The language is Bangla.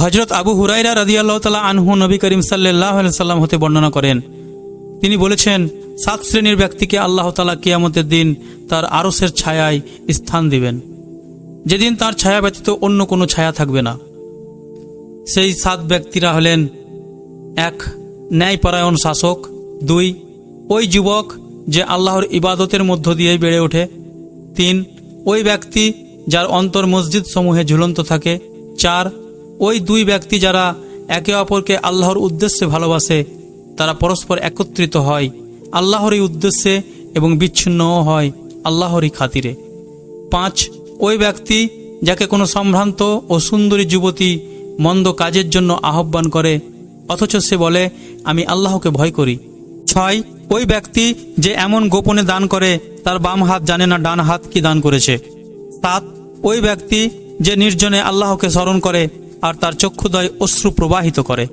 হযরত আবু হুরায়রা রাদিয়াল্লাহু তাআলা আনহু নবী করিম সাল্লাল্লাহু আলাইহি সাল্লাম হতে বর্ণনা করেন, তিনি বলেছেন, 7 শ্রেণীর ব্যক্তিকে আল্লাহ তাআলা কিয়ামতের দিন তার আরশের ছায়ায় স্থান দিবেন, যেদিন তার ছায়া ব্যতীত অন্য কোনো ছায়া থাকবে না। সেই 7 ব্যক্তিরা হলেন: 1, ন্যায়পরায়ণ শাসক। 2, ওই যুবক যে আল্লাহর ইবাদতের মধ্য দিয়ে বেড়ে ওঠে। 3, ওই ব্যক্তি যার অন্তর মসজিদ সমূহে ঝুলন্ত থাকে। 4, ওই 2 ব্যক্তি যারা একে অপরকে আল্লাহর উদ্দেশ্যে ভালোবাসে, তারা পরস্পর একত্রিত হয় আল্লাহরই উদ্দেশ্যে এবং বিচ্ছিন্নও হয় আল্লাহরই খাতিরে। 5, ওই ব্যক্তি যাকে কোনো সম্ভ্রান্ত ও সুন্দরী যুবতী মন্দ কাজের জন্য আহ্বান করে, অথচ সে বলে, আমি আল্লাহকে ভয় করি। 6, ওই ব্যক্তি যে এমন গোপনে দান করে তার বাম হাত জানে না ডান হাত কি দান করেছে। 7, ওই ব্যক্তি যে নির্জনে আল্লাহকে স্মরণ করে আর তার চক্ষুদ্বয় অশ্রু প্রবাহিত করে।